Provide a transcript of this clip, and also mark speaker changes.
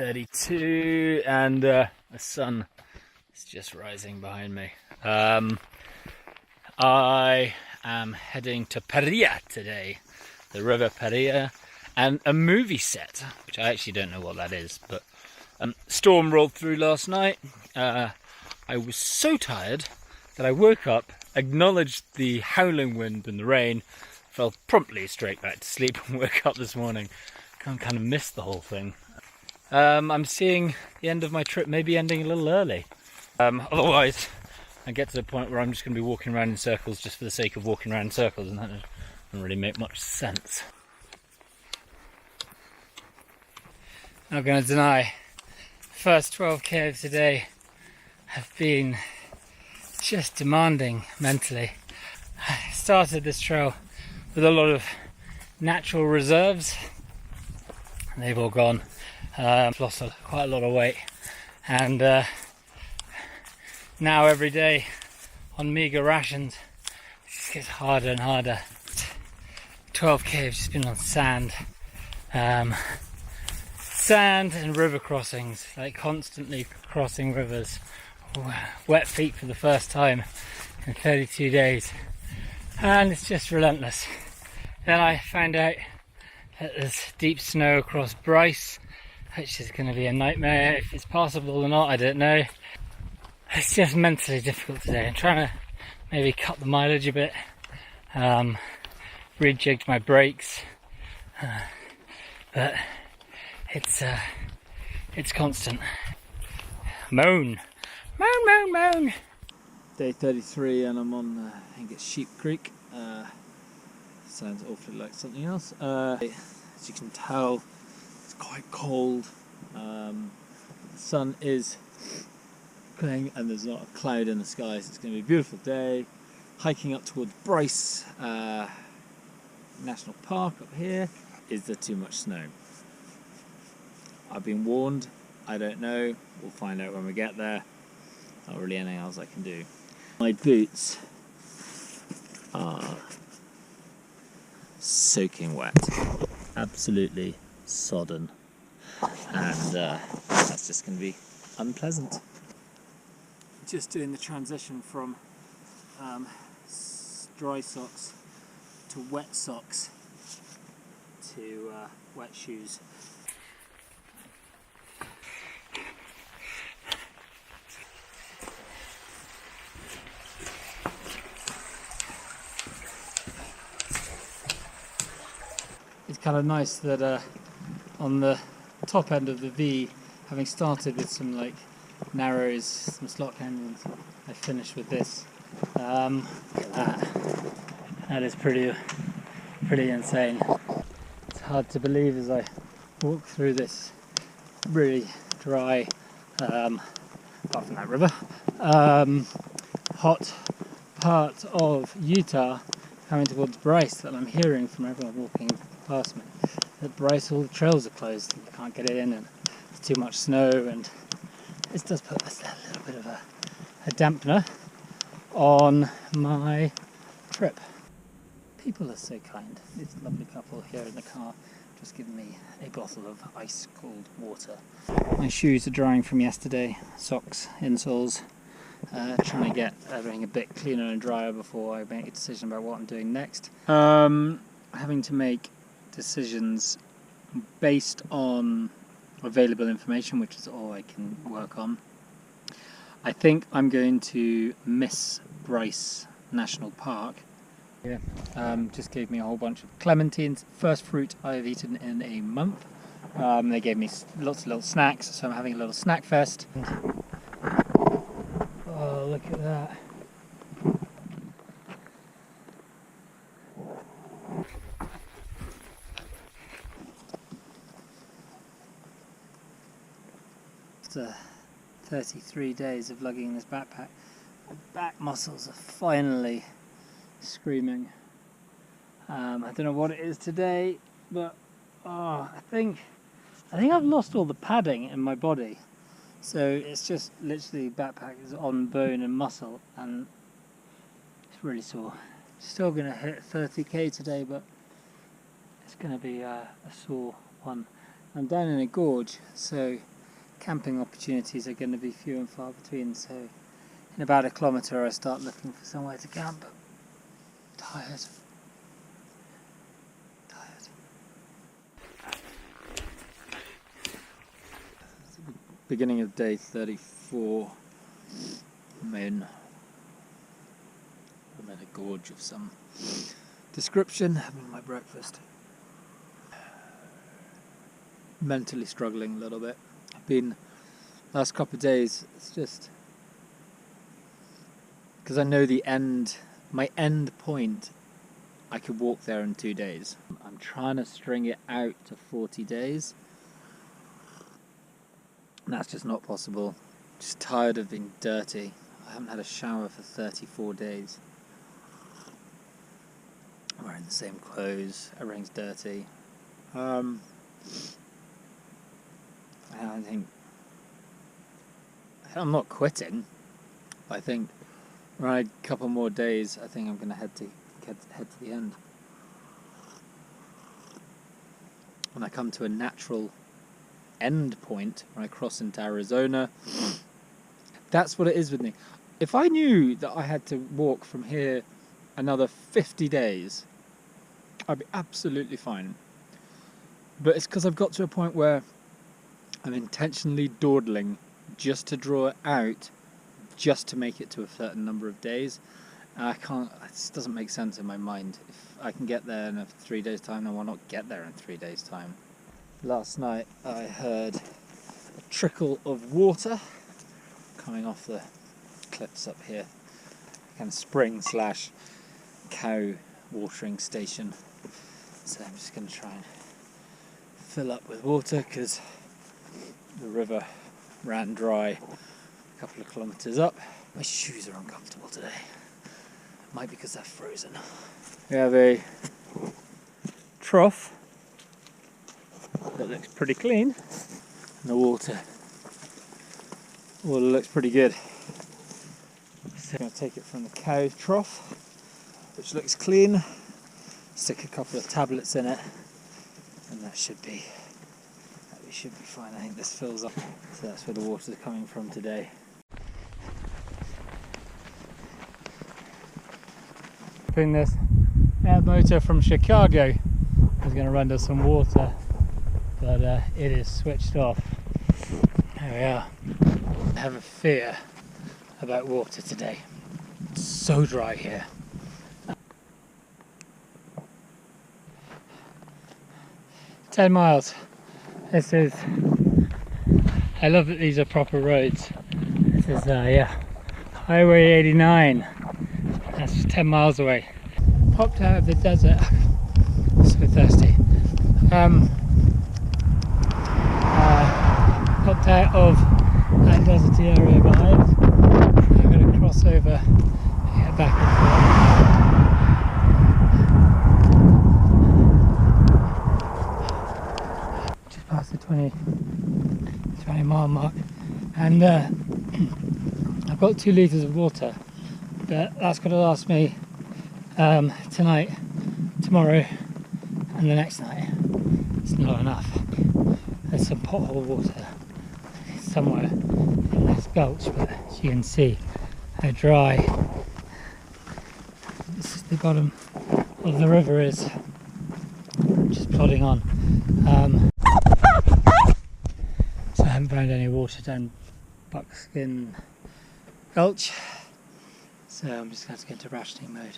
Speaker 1: 8:32 and the sun is just rising behind me. I am heading to Paria today, the River Paria, and a movie set, which I actually don't know what that is, but storm rolled through last night. I was so tired that I woke up, acknowledged the howling wind and the rain, fell promptly straight back to sleep and woke up this morning. Kind of missed the whole thing. I'm seeing the end of my trip maybe ending a little early. Otherwise, I get to the point where I'm just going to be walking around in circles just for the sake of walking around in circles, and that doesn't really make much sense. Not going to deny, the first 12k of today have been just demanding mentally. I started this trail with a lot of natural reserves, and they've all gone. Lost quite a lot of weight, and now every day on meagre rations it just gets harder and harder. 12k have just been on sand, sand and river crossings, like constantly crossing rivers, wet feet for the first time in 32 days, and it's just relentless. Then I found out that there's deep snow across Bryce, which is going to be a nightmare. If it's passable or not, I don't know. It's just mentally difficult today. I'm trying to maybe cut the mileage a bit, rejigged my brakes, but it's constant. Moan, moan, moan, moan. Day 33, and I'm on I think it's Sheep Creek. Sounds awfully like something else. As you can tell, it's quite cold. The sun is coming and there's not a cloud in the sky, so it's going to be a beautiful day. Hiking up towards Bryce National Park up here. Is there too much snow? I've been warned. I don't know. We'll find out when we get there. Not really anything else I can do. My boots are soaking wet, absolutely sodden, and that's just going to be unpleasant. Just doing the transition from dry socks to wet socks to wet shoes. It's kind of nice that on the top end of the V, having started with some like narrows, some slot canyons, I finished with this. Look at that. That is pretty insane. It's hard to believe as I walk through this really dry, apart from that river, hot part of Utah coming towards Bryce, that I'm hearing from everyone walking past me that Bryce, all the trails are closed and you can't get in, and there's too much snow, and this does put a little bit of a dampener on my trip. People are so kind. This lovely couple here in the car just giving me a bottle of ice cold water. My shoes are drying from yesterday, socks, insoles, trying to get everything a bit cleaner and drier before I make a decision about what I'm doing next. Having to make decisions based on available information, which is all I can work on. I think I'm going to miss Bryce National Park. Yeah, just gave me a whole bunch of clementines, first fruit I've eaten in a month. They gave me lots of little snacks, so I'm having a little snack fest. Oh, look at that. After 33 days of lugging this backpack, my back muscles are finally screaming. I don't know what it is today, but I think I've lost all the padding in my body, so it's just literally backpack is on bone and muscle, and it's really sore. Still gonna hit 30k today, but it's gonna be a sore one. I'm down in a gorge, so camping opportunities are going to be few and far between, so in about a kilometre I start looking for somewhere to camp. Tired. Beginning of day 34. I'm in a gorge of some description, having my breakfast. Mentally struggling a little bit. I've been, last couple of days, it's just because I know my end point, I could walk there in 2 days. I'm trying to string it out to 40 days. And that's just not possible. Just tired of being dirty. I haven't had a shower for 34 days. I'm wearing the same clothes, everything's dirty. I think I'm not quitting. I think right, a couple more days, I think I'm going to head to the end. When I come to a natural end point, when I cross into Arizona, that's what it is with me. If I knew that I had to walk from here another 50 days, I'd be absolutely fine. But it's because I've got to a point where I'm intentionally dawdling just to draw it out, just to make it to a certain number of days. And I can't, it just doesn't make sense in my mind. If I can get there in 3 days' time, then why not get there in 3 days' time? Last night I heard a trickle of water coming off the cliffs up here. Kind of spring / cow watering station. So I'm just going to try and fill up with water because the river ran dry a couple of kilometres up. My shoes are uncomfortable today. Might be because they're frozen. We have a trough that looks pretty clean, and the water looks pretty good. So I'm going to take it from the cow's trough, which looks clean, stick a couple of tablets in it, and that should be fine. I think this fills up, so that's where the water's coming from today. Putting this air motor from Chicago is going to run to some water, but it is switched off. There we are. I have a fear about water today. It's so dry here. "10 miles. This is, I love that these are proper roads. This is, Highway 89. That's 10 miles away. Popped out of the desert. So thirsty. Popped out of that deserty area behind. I'm going to cross over and get back and forth. Just past the 20 mile mark, and I've got 2 litres of water, but that's going to last me tonight, tomorrow and the next night. It's not enough. There's some pothole water somewhere in this gulch, but as you can see how dry this is, the bottom of the river is. Just plodding on. So I haven't found any water down Buckskin Gulch, so I'm just going to have to get into rationing mode.